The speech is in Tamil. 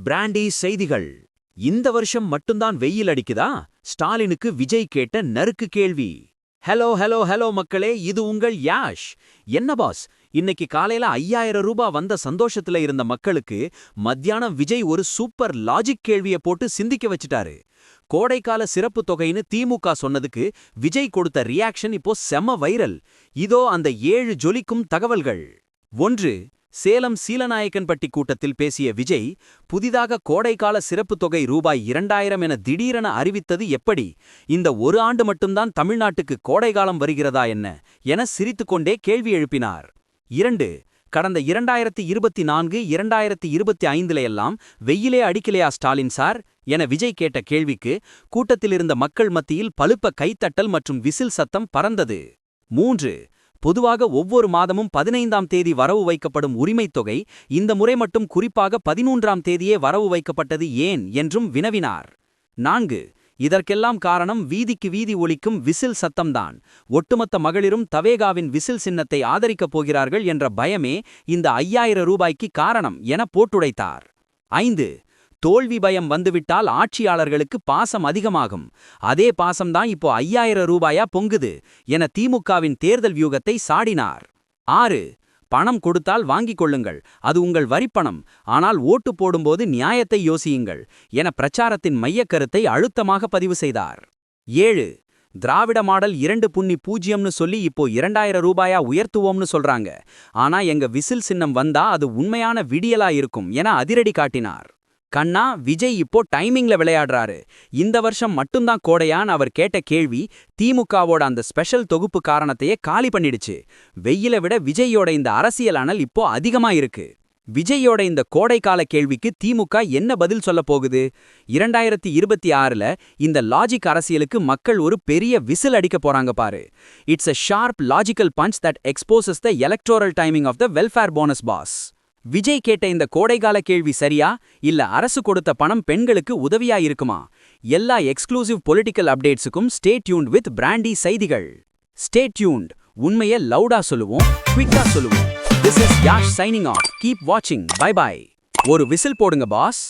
பிராண்டி செய்திகள். இந்த வருஷம் மட்டும்தான் வெயில் அடிக்குதா? ஸ்டாலினுக்கு விஜய் கேட்ட நறுக்கு கேள்வி. ஹலோ ஹலோ ஹலோ மக்களே, இது உங்கள் யாஷ். என்ன பாஸ், இன்னைக்கு காலையில 5000 ரூபாய் வந்த சந்தோஷத்துல இருந்த மக்களுக்கு மத்தியானம் விஜய் ஒரு சூப்பர் லாஜிக் கேள்வியை போட்டு சிந்திக்க வச்சிட்டாரு. கோடைக்கால சிறப்பு தொகைன்னு திமுக சொன்னதுக்கு விஜய் கொடுத்த ரியாக்ஷன் இப்போ செம வைரல். இதோ அந்த 7 ஜொலிக்கும் தகவல்கள். 1. சேலம் சீலநாயக்கன்பட்டி கூட்டத்தில் பேசிய விஜய், புதிதாக கோடைக்கால சிறப்பு தொகை ரூபாய் 2000 என திடீரென அறிவித்தது எப்படி? இந்த ஒரு ஆண்டு மட்டும்தான் தமிழ்நாட்டுக்கு கோடைகாலம் வருகிறதா என்ன என சிரித்துக்கொண்டே கேள்வி எழுப்பினார். 2. கடந்த 2024, 2025 எல்லாம் வெயிலே அடிக்கலையா ஸ்டாலின் சார் என விஜய் கேட்ட கேள்விக்கு கூட்டத்திலிருந்த மக்கள் மத்தியில் பலுப்ப கைத்தட்டல் மற்றும் விசில் சத்தம் பறந்தது. 3. பொதுவாக ஒவ்வொரு மாதமும் 15ஆம் தேதி வரவு வைக்கப்படும் உரிமைத் தொகை இந்த முறை மட்டும் குறிப்பாக 13ஆம் தேதியே வரவு வைக்கப்பட்டது ஏன் என்றும் வினவினார். 4. இதற்கெல்லாம் காரணம் வீதிக்கு வீதி ஒலிக்கும் விசில் சத்தம்தான். ஒட்டுமொத்த மகளிரும் தவேகாவின் விசில் சின்னத்தை ஆதரிக்கப் போகிறார்கள் என்ற பயமே இந்த 5000 ரூபாய்க்கு காரணம் என போட்டுடைத்தார். 5. தோல்வி பயம் வந்துவிட்டால் ஆட்சியாளர்களுக்கு பாசம் அதிகமாகும். அதே பாசம்தான் இப்போ 5000 ரூபாயா பொங்குது என திமுகவின் தேர்தல் வியூகத்தை சாடினார். 6. பணம் கொடுத்தால் வாங்கிக் கொள்ளுங்கள், அது உங்கள் வரிப்பணம், ஆனால் ஓட்டு போடும்போது நியாயத்தை யோசியுங்கள் என பிரச்சாரத்தின் மையக்கருத்தை அழுத்தமாக பதிவு செய்தார். 7. திராவிட மாடல் 2.0ன்னு சொல்லி இப்போ 2000 ரூபாயா உயர்த்துவோம்னு சொல்றாங்க. ஆனா எங்க விசில் சின்னம் வந்தா அது உண்மையான விடியலா இருக்கும் என அதிரடி காட்டினார். கண்ணா, விஜய் இப்போ டைமிங்ல விளையாடுறாரு. இந்த வருஷம் மட்டும்தான் கோடையான் அவர் கேட்ட கேள்வி திமுகவோட அந்த ஸ்பெஷல் தொகுப்பு காரணத்தையே காலி பண்ணிடுச்சு. வெயில விட விஜயோட இந்த அரசியல் அனல் இப்போ அதிகமா இருக்கு. விஜயோட இந்த கோடைக்கால கேள்விக்கு திமுக என்ன பதில் சொல்ல போகுது? 2026ல இந்த லாஜிக் அரசியலுக்கு மக்கள் ஒரு பெரிய விசில் அடிக்க போறாங்க பாரு. It's a sharp logical punch that exposes the electoral timing of the welfare bonus boss. Vijay கேட்ட இந்த கோடைகால கேள்வி சரியா, இல்ல அரசு கொடுத்த பணம் பெண்களுக்கு உதவியா இருக்குமா? எல்லா எக்ஸ்க்ளூசிவ் பொலிட்டிக்கல் அப்டேட்ஸுக்கும் ஸ்டே டியூன்ட் வித் பிராண்டி செய்திகள். Stay tuned. உண்மையை லவுடா சொல்லுவோம், குவிக்கா சொல்லுவோம். This is Yash signing off. Keep watching. Bye bye. ஒரு விசில் போடுங்க பாஸ்.